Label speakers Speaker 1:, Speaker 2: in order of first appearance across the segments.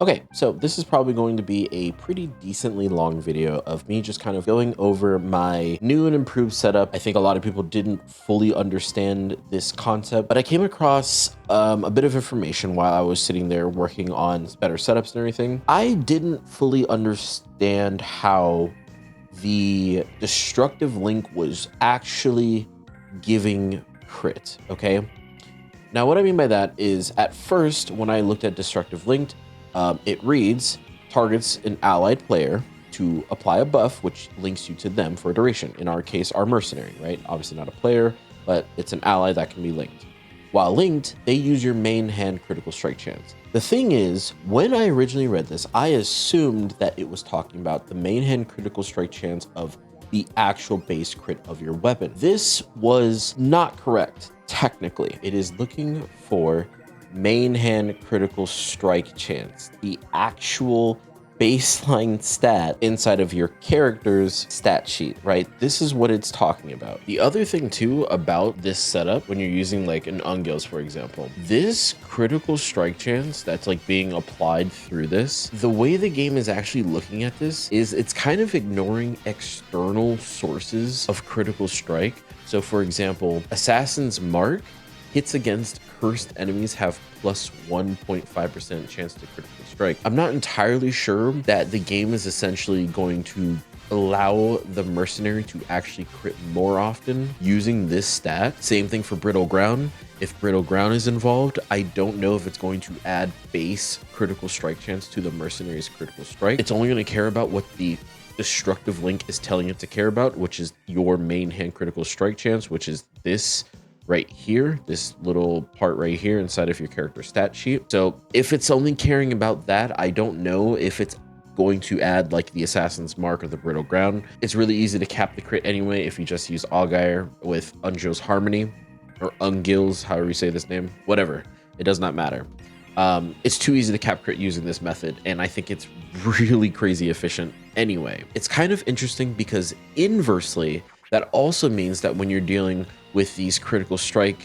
Speaker 1: Okay, so this is probably going to be a pretty decently long video of me just kind of going over my new and improved setup. I think a lot of people didn't fully understand this concept, but I came across a bit of information while I was sitting there working on better setups and everything. I didn't fully understand how the destructive link was actually giving crit, okay? Now, what I mean by that is at first, when I looked at destructive linked, it reads, targets an allied player to apply a buff, which links you to them for a duration. In our case, our mercenary, right? Obviously not a player, but it's an ally that can be linked. While linked, they use your main hand critical strike chance. The thing is, when I originally read this, I assumed that it was talking about the main hand critical strike chance of the actual base crit of your weapon. This was not correct. Technically, it is looking for main hand critical strike chance, the actual baseline stat inside of your character's stat sheet, right? This is what it's talking about. The other thing too about this setup, when you're using like an Ungils, for example, this critical strike chance that's like being applied through this, the way the game is actually looking at this is it's kind of ignoring external sources of critical strike. So for example, Assassin's Mark hits against cursed enemies have plus 1.5% chance to critically strike. I'm not entirely sure that the game is essentially going to allow the mercenary to actually crit more often using this stat. Same thing for brittle ground. If brittle ground is involved, I don't know if it's going to add base critical strike chance to the mercenary's critical strike. It's only going to care about what the destructive link is telling it to care about, which is your main hand critical strike chance, which is this right here, this little part right here inside of your character stat sheet. So if it's only caring about that, I don't know if it's going to add like the Assassin's Mark or the Brittle Ground. It's really easy to cap the crit anyway if you just use Allgeir with Ungil's Harmony, or Ungils, however you say this name, whatever, it does not matter. It's too easy to cap crit using this method, and I think it's really crazy efficient anyway. It's kind of interesting because inversely, that also means that when you're dealing with these critical strike,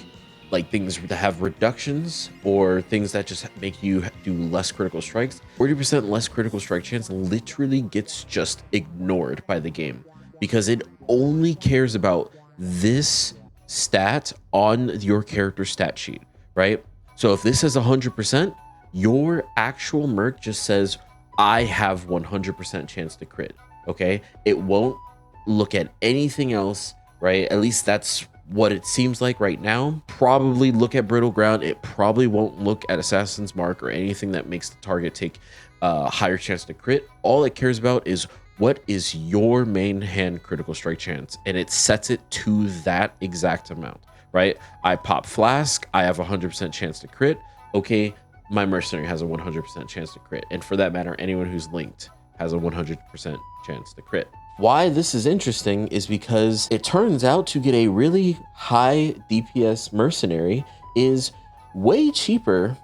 Speaker 1: like things that have reductions or things that just make you do less critical strikes, 40% less critical strike chance literally gets just ignored by the game because it only cares about this stat on your character stat sheet, right? So if this is 100%, your actual merc just says, I have 100% chance to crit, okay? It won't look at anything else, right? At least that's what it seems like right now. Probably look at brittle ground. It probably won't look at Assassin's Mark or anything that makes the target take a higher chance to crit. All it cares about is what is your main hand critical strike chance, and it sets it to that exact amount, right? I pop flask, I have 100% chance to crit. Okay, my mercenary has a 100% chance to crit, and for that matter, anyone who's linked has a 100% chance to crit. Why this is interesting is because it turns out to get a really high DPS mercenary is way cheaper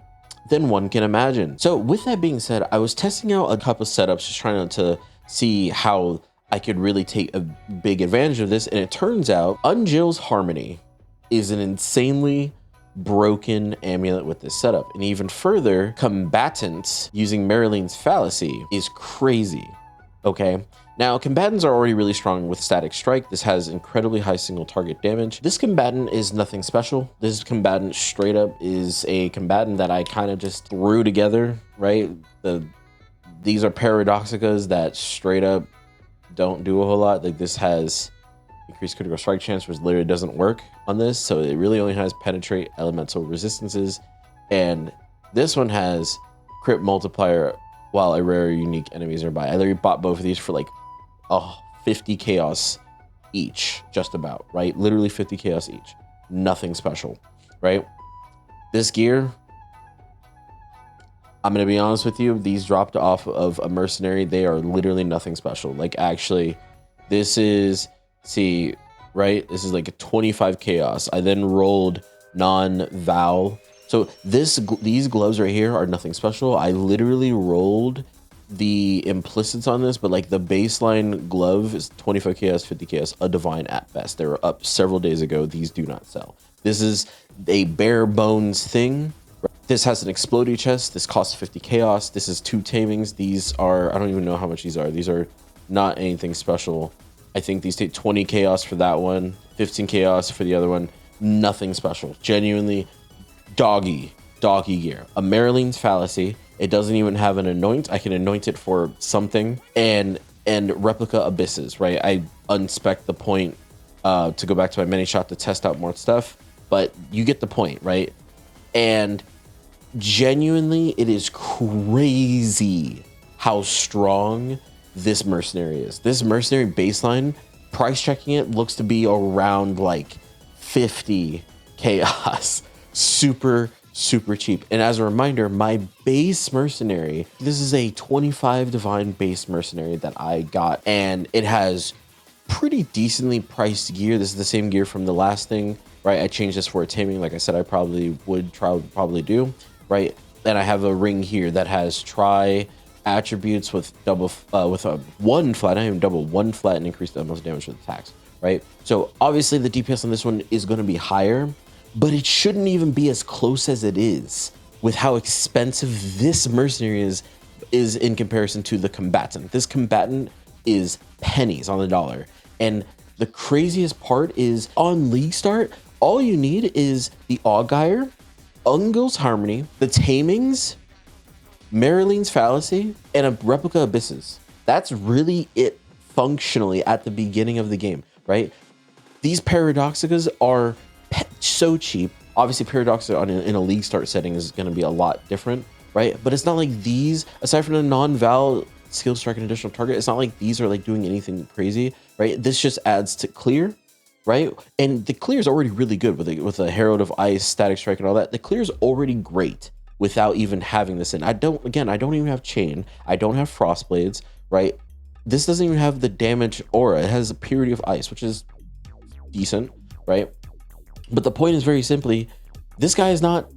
Speaker 1: than one can imagine. So with that being said, I was testing out a couple setups, just trying to see how I could really take a big advantage of this. And it turns out Ungil's Harmony is an insanely broken amulet with this setup. And even further, Combatant using Maralene's Fallacy is crazy, okay? Now, combatants are already really strong with static strike. This has incredibly high single target damage. This combatant is nothing special. This combatant straight up is a combatant that I kind of just threw together, right? These are paradoxicas that straight up don't do a whole lot. Like this has increased critical strike chance, which literally doesn't work on this. So it really only has penetrate, elemental resistances. And this one has crit multiplier while a rare unique enemies are by. I literally bought both of these for like 50 chaos each, just about, right? Literally 50 chaos each. Nothing special, right? This gear, I'm gonna be honest with you, these dropped off of a mercenary. They are literally nothing special. Like actually, this is, see, right? This is like a 25 chaos. I then rolled non-Val. So these gloves right here are nothing special. I literally rolled the implicits on this, but like the baseline glove is 25 chaos, 50 chaos, a divine at best. They were up several days ago. These do not sell. This is a bare bones thing. This has an explodey chest. This costs 50 chaos. This is 2 tamings. These are, I don't even know how much these are. These are not anything special. I think these take 20 chaos for that one, 15 chaos for the other one. Nothing special. Genuinely doggy gear. A Maraline's Fallacy. It doesn't even have an anoint. I can anoint it for something. And replica abysses, right? I unspec the point to go back to my mini shot to test out more stuff, but you get the point, right? And genuinely, it is crazy how strong this mercenary is. This mercenary baseline, price checking it, looks to be around like 50 chaos. Super cheap. And as a reminder, my base mercenary, this is a 25 divine base mercenary that I got, and it has pretty decently priced gear. This is the same gear from the last thing, right? I changed this for a taming, like I said I probably would probably do, right? And I have a ring here that has try attributes with double with a 1 flat, not even double, 1 flat, and increase the most damage with attacks, right? So obviously the DPS on this one is going to be higher, but it shouldn't even be as close as it is with how expensive this mercenary is in comparison to the combatant. This combatant is pennies on the dollar. And the craziest part is on League Start, all you need is the Auguire, Ungil's Harmony, the Tamings, Maraline's Fallacy, and a Replica Abysses. That's really it functionally at the beginning of the game, right? These Paradoxicas are so cheap. Obviously, Paradoxica in a League Start setting is going to be a lot different, right? But it's not like these, aside from the non-val skill strike and additional target, it's not like these are like doing anything crazy, right? This just adds to clear, right? And the clear is already really good with a Herald of Ice, static strike, and all that. The clear is already great without even having this in. I don't even have chain. I don't have frost blades, right? This doesn't even have the damage aura. It has a purity of ice, which is decent, right? But the point is very simply, this guy is not,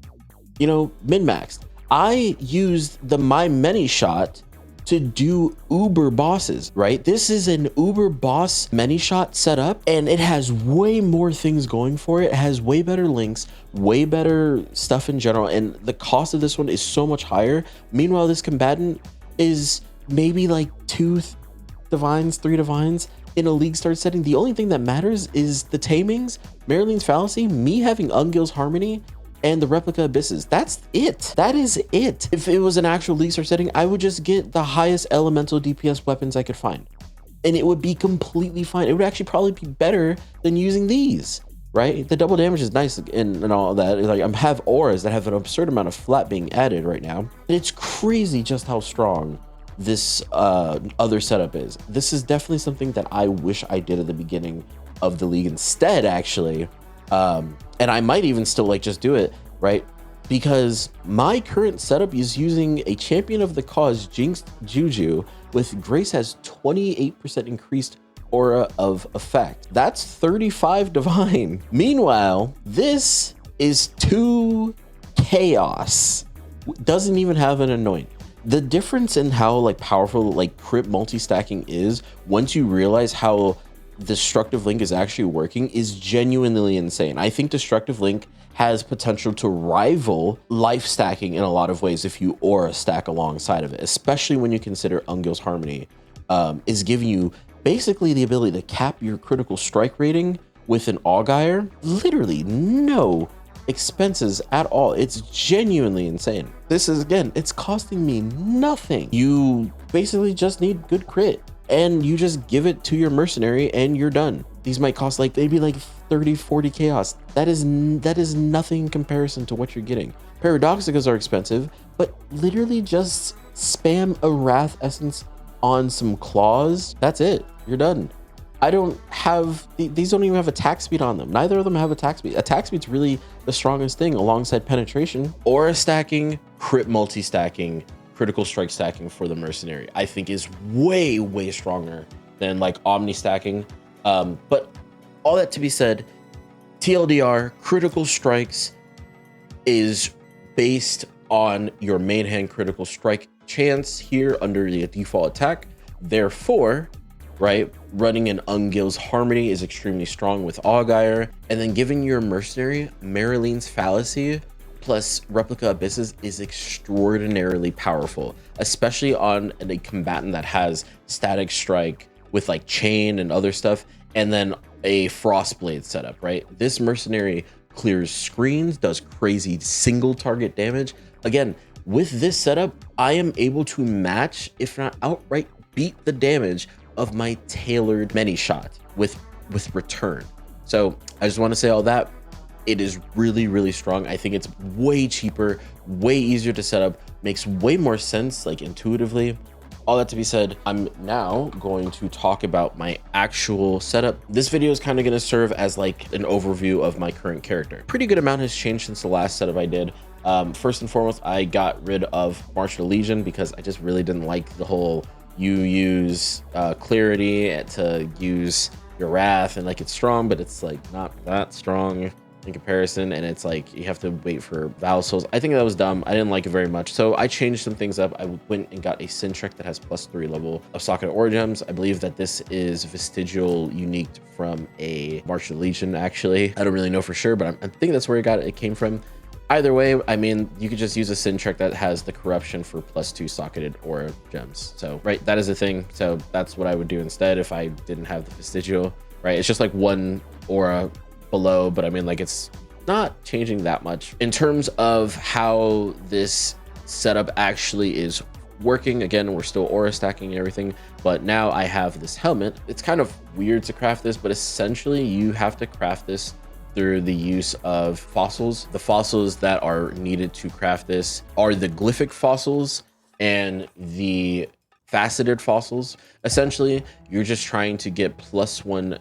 Speaker 1: you know, min-maxed. I used the my many shot to do uber bosses, right? This is an uber boss many shot setup, and it has way more things going for it. It has way better links, way better stuff in general, and the cost of this one is so much higher. Meanwhile, this combatant is maybe like 2 divines, 3 divines in a League Start setting. The only thing that matters is the tamings, Maraline's Fallacy, me having Ungil's Harmony, and the Replica Abysses. That's it. That is it. If it was an actual League Start setting, I would just get the highest elemental DPS weapons I could find, and it would be completely fine. It would actually probably be better than using these, right? The double damage is nice and all that. Like, I have auras that have an absurd amount of flat being added right now, and it's crazy just how strong this other setup is. This is definitely something that I wish I did at the beginning of the league instead, actually. And I might even still like just do it, right? Because my current setup is using a champion of the cause Jinxed Juju with Grace has 28% increased aura of effect. That's 35 divine. Meanwhile, this is 2 chaos. Doesn't even have an anoint. The difference in how like powerful like crit multi-stacking is, once you realize how Destructive Link is actually working, is genuinely insane. I think Destructive Link has potential to rival life stacking in a lot of ways if you aura stack alongside of it, especially when you consider Ungil's Harmony is giving you basically the ability to cap your critical strike rating with an Auguire. Literally no expenses at all. It's genuinely insane. This is, again, it's costing me nothing. You basically just need good crit, and you just give it to your mercenary and you're done. These might cost like maybe like 30-40 chaos. That is nothing in comparison to what you're getting. Paradoxicas are expensive, but literally just spam a Wrath Essence on some claws. That's it. You're done. I don't have, these don't even have attack speed on them. Neither of them have attack speed. Attack speed's really the strongest thing alongside penetration. Aura stacking, crit multi-stacking, critical strike stacking for the mercenary, I think is way stronger than like Omni-Stacking. But all that to be said, TLDR, critical strikes is based on your main hand critical strike chance here under the default attack. Therefore, right, running an Ungil's Harmony is extremely strong with Auguire, and then giving your mercenary Maraline's Fallacy plus Replica Abysses is extraordinarily powerful, especially on a combatant that has static strike with like chain and other stuff, and then a Frostblade setup, right? This mercenary clears screens, does crazy single target damage. Again, with this setup, I am able to match, if not outright beat the damage of my tailored many shot with return. So I just want to say all that. It is really, really strong. I think it's way cheaper, way easier to set up, makes way more sense, like intuitively. All that to be said, I'm now going to talk about my actual setup. This video is kind of going to serve as like an overview of my current character. Pretty good amount has changed since the last setup I did. First and foremost, I got rid of March of the Legion because I just really didn't like the whole you use clarity to use your wrath, and like it's strong, but it's like not that strong in comparison, and it's like you have to wait for Vow Souls. I think that was dumb. I didn't like it very much, so I changed some things up. I went and got a Sintrek that has +3 level of socket Aura Gems. I believe that this is vestigial unique from a March of the Legion, actually. I don't really know for sure, but I think that's where it came from. Either way, I mean, you could just use a Sintrek that has the corruption for +2 socketed Aura Gems. So, right, that is a thing. So that's what I would do instead if I didn't have the vestigial, right? It's just like one aura below, but I mean, like, it's not changing that much. In terms of how this setup actually is working, again, we're still aura stacking and everything, but now I have this helmet. It's kind of weird to craft this, but essentially you have to craft this through the use of fossils. The fossils that are needed to craft this are the glyphic fossils and the faceted fossils. Essentially, you're just trying to get +1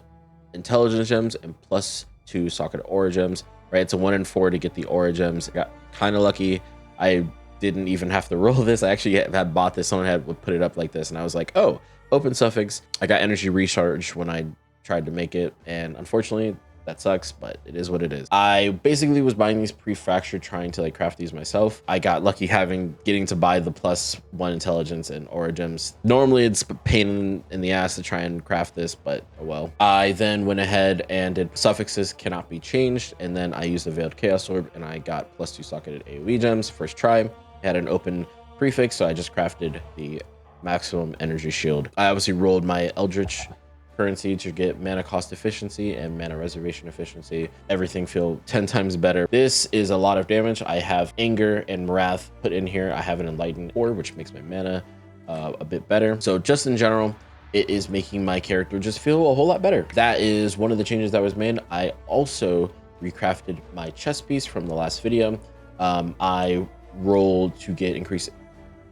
Speaker 1: intelligence gems and +2 socket aura gems, right? It's a 1 in 4 to get the aura gems. I got kind of lucky. I didn't even have to roll this. I actually had bought this. Someone had put it up like this, and I was like, oh, open suffix. I got energy recharge when I tried to make it, and unfortunately, that sucks, but it is what it is. I basically was buying these pre-fractured, trying to like craft these myself. I got lucky getting to buy the +1 intelligence and aura gems. Normally it's a pain in the ass to try and craft this, but oh well. I then went ahead and did suffixes cannot be changed, and then I used the Veiled Chaos Orb, and I got +2 socketed AoE gems first try. I had an open prefix, so I just crafted the maximum energy shield. I obviously rolled my Eldritch currency to get mana cost efficiency and mana reservation efficiency. Everything feel 10 times better. This is a lot of damage. I have anger and wrath put in here. I have an enlightened orb, which makes my mana a bit better. So just in general, it is making my character just feel a whole lot better. That is one of the changes that was made. I also recrafted my chest piece from the last video. I rolled to get increased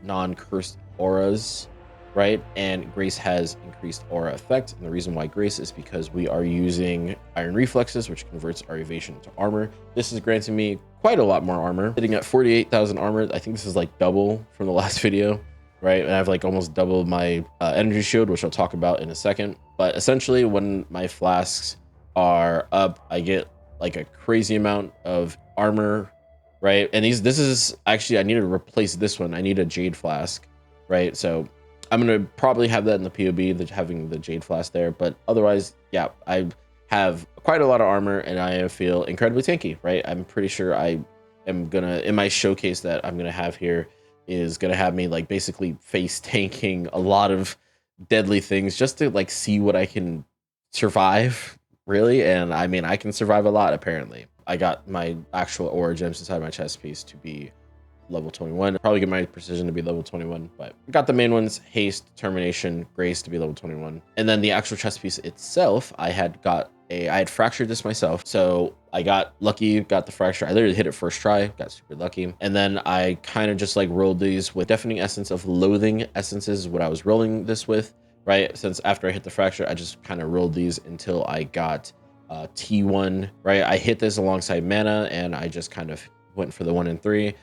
Speaker 1: non-cursed auras, right? And Grace has increased aura effect. And the reason why Grace is because we are using Iron Reflexes, which converts our evasion to armor. This is granting me quite a lot more armor, sitting at 48,000 armor. I think this is like double from the last video, right? And I have like almost double my energy shield, which I'll talk about in a second. But essentially, when my flasks are up, I get like a crazy amount of armor, right? And this is actually, I need to replace this one. I need a Jade Flask, right? So I'm going to probably have that in the POB, having the Jade Flask there. But otherwise, yeah, I have quite a lot of armor and I feel incredibly tanky, right? I'm pretty sure I am going to, in my showcase that I'm going to have here, is going to have me like basically face tanking a lot of deadly things just to like see what I can survive, really. And I mean, I can survive a lot, apparently. I got my actual aura gems inside my chest piece to be level 21. Probably get my precision to be level 21, but I got the main ones: haste, determination, grace to be level 21. And then the actual chest piece itself, I had fractured this myself. So I got lucky, got the fracture. I literally hit it first try, got super lucky. And then I kind of just like rolled these with Deafening Essence of Loathing Essences is what I was rolling this with, right? Since after I hit the fracture, I just kind of rolled these until I got T1, right? I hit this alongside mana and I just kind of went for the 1 in 3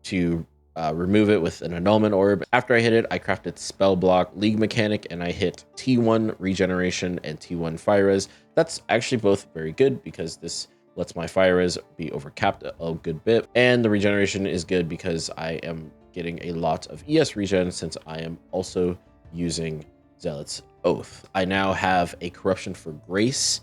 Speaker 1: to remove it with an annulment orb. After I hit it, I crafted Spell Block, League Mechanic, and I hit T1 Regeneration and T1 Fire Res. That's actually both very good because this lets my Fire Res be overcapped a good bit. And the Regeneration is good because I am getting a lot of ES regen since I am also using Zealot's Oath. I now have a Corruption for Grace.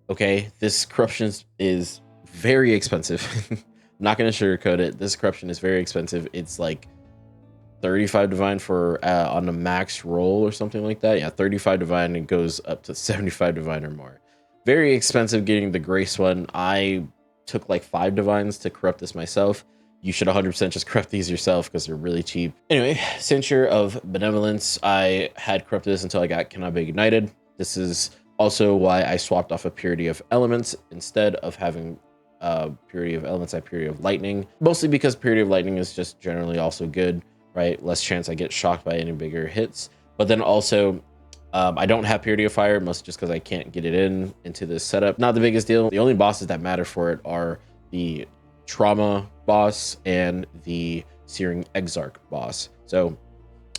Speaker 1: Okay, this Corruption is very expensive. not going to sugarcoat it. This corruption is very expensive. It's like 35 divine for on a max roll or something like that. Yeah, 35 divine, and goes up to 75 divine or more. Very expensive getting the grace one. I took like 5 divines to corrupt this myself. You should 100% just corrupt these yourself because they're really cheap. Anyway, Censure of Benevolence. I had corrupted this until I got Cannot Be Ignited. This is also why I swapped off a Purity of Elements. Instead of having Purity of Elements, I have Purity of Lightning. Mostly because Purity of Lightning is just generally also good, right? Less chance I get shocked by any bigger hits. But then also, I don't have Purity of Fire, mostly just because I can't get it into this setup. Not the biggest deal. The only bosses that matter for it are the Trauma boss and the Searing Exarch boss. So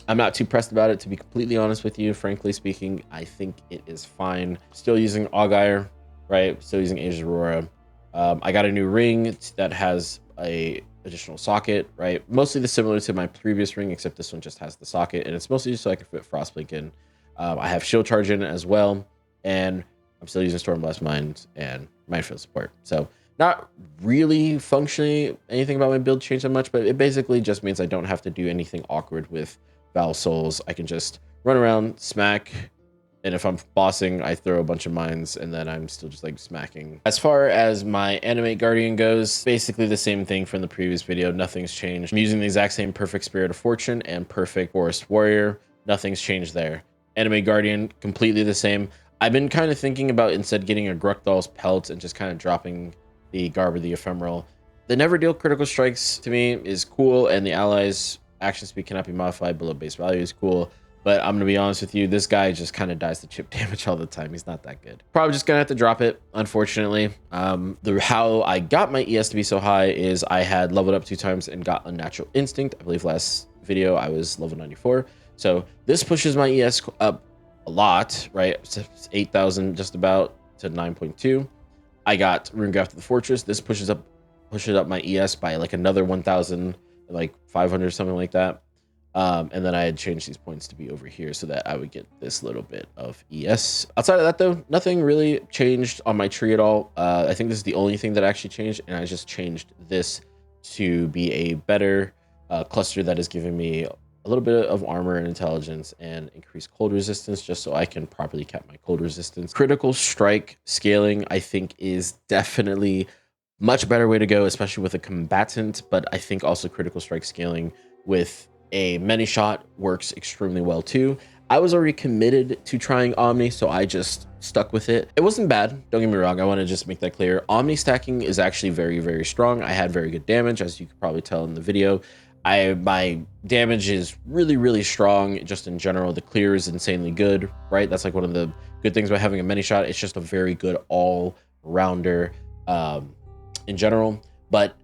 Speaker 1: I'm not too pressed about it, to be completely honest with you. Frankly speaking, I think it is fine. Still using Augire, right? Still using Asia's Aurora. I got a new ring that has a additional socket, right? Mostly similar to my previous ring, except this one just has the socket, and it's mostly just so I can fit Frostblink in. I have Shield Charge in it as well, and I'm still using Stormblast Mind and Minefield support. So not really functionally anything about my build changed that much, but it basically just means I don't have to do anything awkward with Val Souls. I can just run around, smack, and if I'm bossing, I throw a bunch of mines, and then I'm still just like smacking. As far as my Animate Guardian goes, basically the same thing from the previous video. Nothing's changed. I'm using the exact same Perfect Spirit of Fortune and Perfect Forest Warrior. Nothing's changed there. Animate Guardian, completely the same. I've been kind of thinking about instead getting a Grukdal's Pelt and just kind of dropping the Garb of the Ephemeral. The Never Deal Critical Strikes to me is cool, and the allies' action speed cannot be modified below base value is cool. But I'm going to be honest with you, this guy just kind of dies to chip damage all the time. He's not that good. Probably just going to have to drop it, unfortunately. How I got my ES to be so high is I had leveled up 2 times and got Unnatural Instinct. I believe last video I was level 94. So this pushes my ES up a lot, right? 8,000 just about to 9.2. I got Runegraft of the Fortress. This pushes it up my ES by like another 1,000, like 500, something like that. And then I had changed these points to be over here so that I would get this little bit of ES. Outside of that, though, nothing really changed on my tree at all. I think this is the only thing that actually changed, and I just changed this to be a better cluster that is giving me a little bit of armor and intelligence and increased cold resistance, just so I can properly cap my cold resistance. Critical strike scaling, I think, is definitely much better way to go, especially with a combatant, but I think also critical strike scaling with a many shot works extremely well too. I was already committed to trying Omni, so I just stuck with it. It wasn't bad, don't get me wrong. I want to just make that clear. Omni-Stacking is actually very, very strong. I had very good damage, as you could probably tell in the video. My damage is really, really strong. Just in general, the clear is insanely good, right? That's like one of the good things about having a many shot. It's just a very good all-rounder in general. But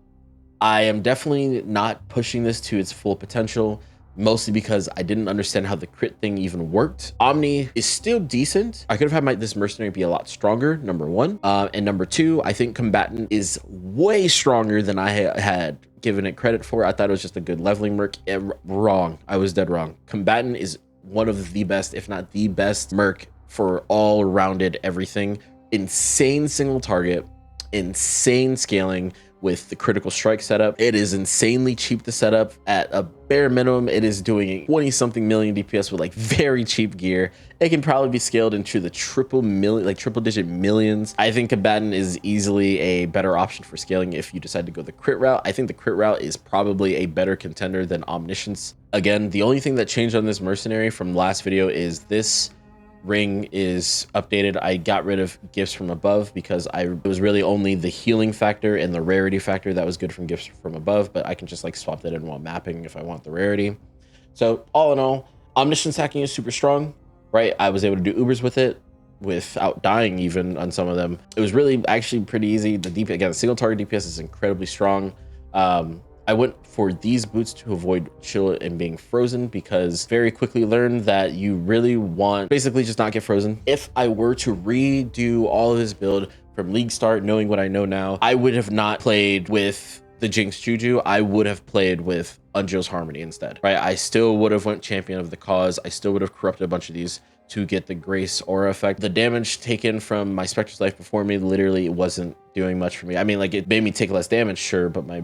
Speaker 1: I am definitely not pushing this to its full potential, mostly because I didn't understand how the crit thing even worked. Omni is still decent. I could have had this mercenary be a lot stronger, number 1. And number 2, I think Combatant is way stronger than I had given it credit for. I thought it was just a good leveling merc. Wrong. I was dead wrong. Combatant is one of the best, if not the best merc for all-rounded everything. Insane single target, insane scaling with the critical strike setup. It is insanely cheap to set up. At a bare minimum, it is doing 20-something million DPS with like very cheap gear. It can probably be scaled into the triple digit millions. I think Combatant is easily a better option for scaling if you decide to go the crit route. I think the crit route is probably a better contender than Omniscience. Again, the only thing that changed on this mercenary from last video is this ring is updated. I got rid of gifts from above because it was really only the healing factor and the rarity factor that was good from gifts from above, but I can just like swap that in while mapping if I want the rarity. So all in all, Omniscience hacking is super strong, right? I was able to do Ubers with it without dying even on some of them. It was really actually pretty easy. The DPS, again, the single target DPS is incredibly strong. I went for these boots to avoid chill and being frozen because very quickly learned that you really want basically just not get frozen. If I were to redo all of this build from league start, knowing what I know now, I would have not played with the Jinx Juju. I would have played with Unjil's Harmony instead, right? I still would have went champion of the cause. I still would have corrupted a bunch of these to get the Grace aura effect. The damage taken from my Spectre's life before me literally wasn't doing much for me. I mean, like, it made me take less damage, sure, but my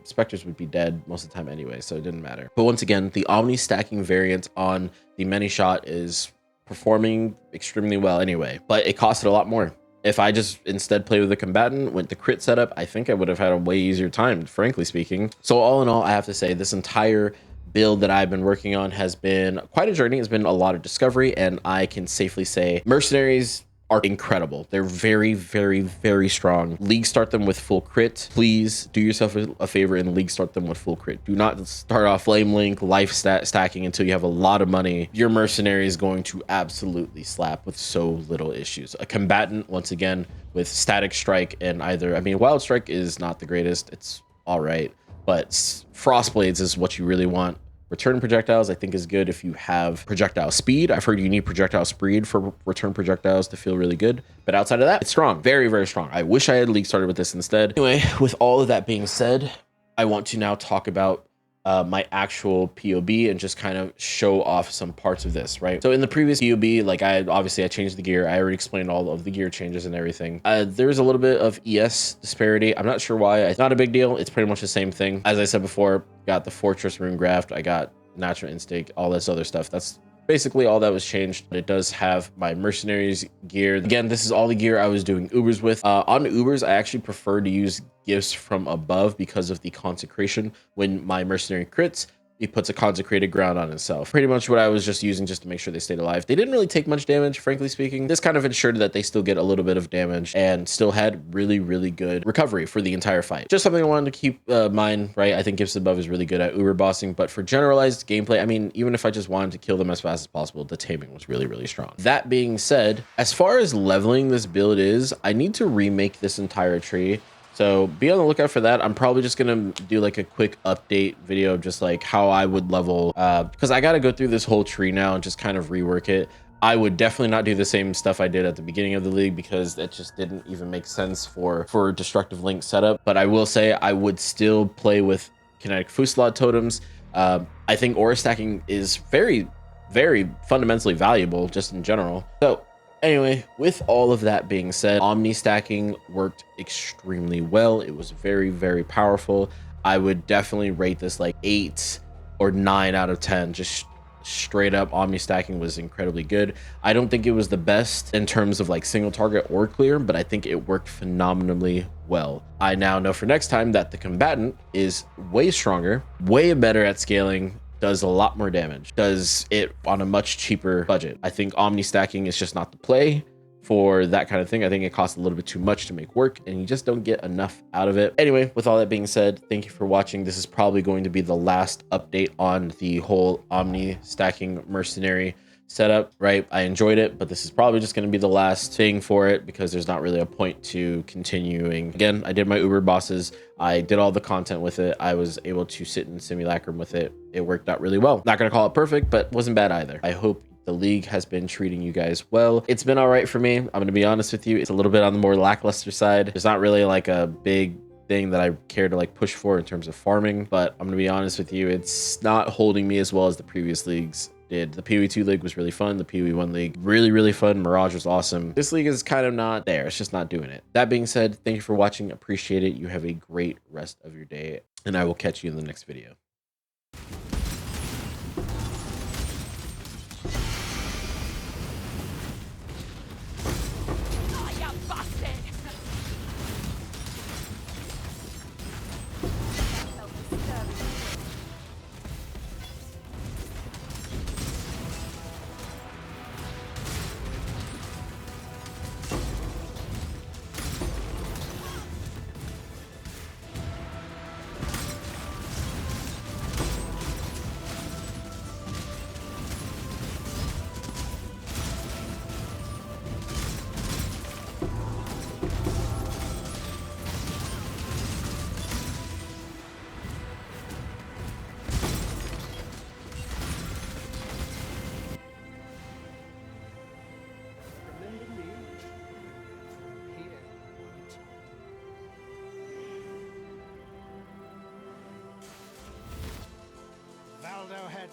Speaker 1: Spectres would be dead most of the time anyway, so it didn't matter. But once again, the Omni-Stacking variant on the Many Shot is performing extremely well anyway, but it costed a lot more. If I just instead played with the Combatant, went the crit setup, I think I would have had a way easier time, frankly speaking. So all in all, I have to say this entire build that I've been working on has been quite a journey. It's been a lot of discovery, and I can safely say Mercenaries are incredible. They're very, very, very strong. League start them with full crit. Please do yourself a favor and league start them with full crit. Do not start off flame link, life stacking until you have a lot of money. Your mercenary is going to absolutely slap with so little issues. A Combatant, once again, with static strike and either, I mean, wild strike is not the greatest. It's all right, but frost blades is what you really want. Return projectiles, I think, is good if you have projectile speed. I've heard you need projectile speed for return projectiles to feel really good. But outside of that, it's strong. Very, very strong. I wish I had league started with this instead. Anyway, with all of that being said, I want to now talk about my actual POB and just kind of show off some parts of this, right? So in the previous POB, like I changed the gear. I already explained all of the gear changes and everything. There's a little bit of ES disparity. I'm not sure why. It's not a big deal. It's pretty much the same thing. As I said before, got the Fortress Rune Graft. I got Natural Instinct, all this other stuff. That's basically all that was changed. But it does have my Mercenaries gear. Again, this is all the gear I was doing Ubers with. On Ubers, I actually prefer to use gifts from above because of the consecration. When my mercenary crits, he puts a consecrated ground on himself. Pretty much what I was just using just to make sure they stayed alive. They didn't really take much damage, frankly speaking. This kind of ensured that they still get a little bit of damage and still had really, really good recovery for the entire fight. Just something I wanted to keep in mind, right? I think gifts above is really good at Uber bossing, but for generalized gameplay, I mean, even if I just wanted to kill them as fast as possible, the taming was really, really strong. That being said, as far as leveling this build is, I need to remake this entire tree. So be on the lookout for that. I'm probably just gonna do like a quick update video of just like how I would level, because I gotta go through this whole tree now and just kind of rework it. I would definitely not do the same stuff I did at the beginning of the league because that just didn't even make sense for Destructive Link setup. But I will say I would still play with Kinetic Fusillade totems. I think aura stacking is very, very fundamentally valuable just in general. So anyway, with all of that being said, Omni-Stacking worked extremely well. It was very, very powerful. I would definitely rate this like 8 or 9 out of 10. Just straight up, Omni-Stacking was incredibly good. I don't think it was the best in terms of like single target or clear, but I think it worked phenomenally well. I now know for next time that the Combatant is way stronger, way better at scaling, does a lot more damage, does it on a much cheaper budget. I think Omni-Stacking is just not the play for that kind of thing. I think it costs a little bit too much to make work and you just don't get enough out of it. Anyway, with all that being said, thank you for watching. This is probably going to be the last update on the whole Omni-Stacking mercenary setup, right? I enjoyed it, but this is probably just going to be the last thing for it because there's not really a point to continuing. Again, I did my Uber bosses. I did all the content with it. I was able to sit in Simulacrum with it. It worked out really well. Not going to call it perfect, but wasn't bad either. I hope the league has been treating you guys well. It's been all right for me. I'm going to be honest with you. It's a little bit on the more lackluster side. There's not really like a big thing that I care to like push for in terms of farming, but I'm going to be honest with you. It's not holding me as well as the previous leagues did. The PoE2 league was really fun. The PoE1 league, really, really fun. Mirage was awesome. This league is kind of not there. It's just not doing it. That being said, thank you for watching. Appreciate it. You have a great rest of your day, and I will catch you in the next video.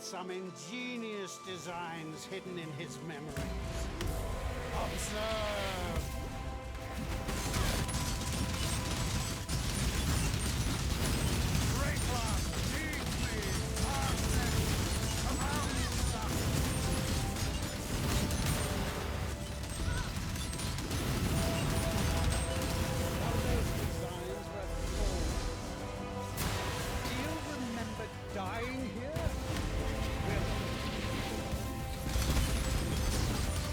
Speaker 2: some ingenious designs hidden in his memories. Observe! Dying here?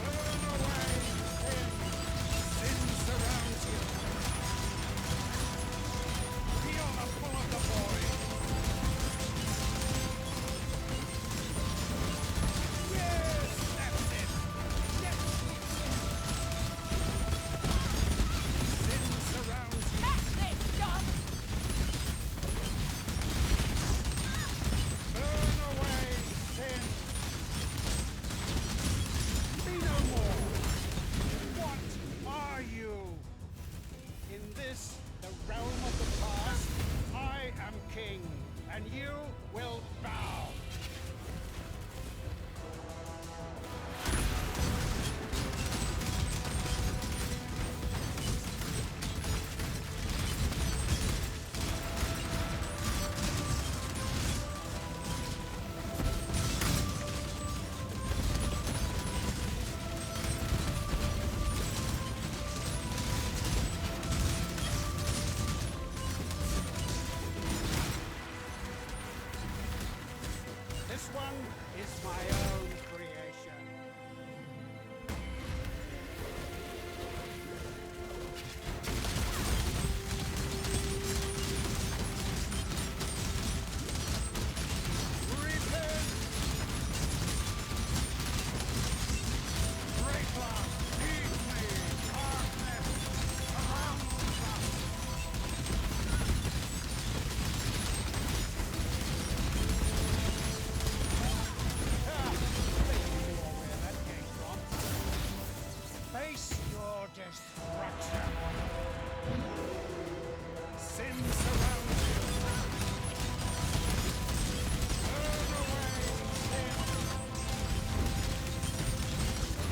Speaker 2: Burn away, sin! Sin surrounds you! Feel the pull of the void! Yes, that's it! Yes! Sin surrounds you!
Speaker 3: That's it, John!
Speaker 2: Burn away, sin! Be no more! What are you? In this, the realm of the past, I am king, and you will bow! This one is my own creation. Repent! Great love, lead me, darkness, around us. Face your destruction. Sin surrounds you. Burn away, sin.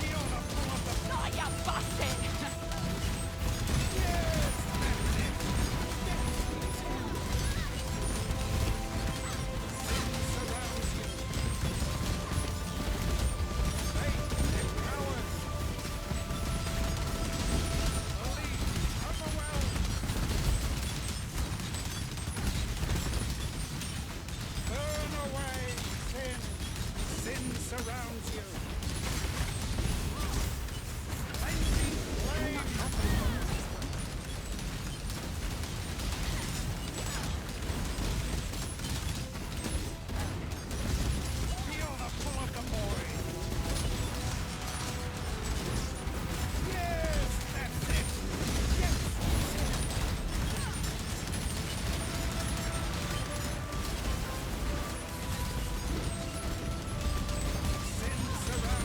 Speaker 2: Feel the pull of the
Speaker 3: Oh, you bastard!
Speaker 2: yes, that's it. Yes. Sin surrounds you. Fate and cowards. Believe overwhelmed. Burn away, sin. Sin surrounds you. Lightning flame. Feel the pull of the void. Yes, that's it. Yes. Sin surrounds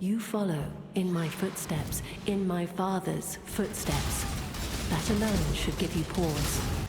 Speaker 4: You follow in my footsteps, in my father's footsteps. That alone should give you pause.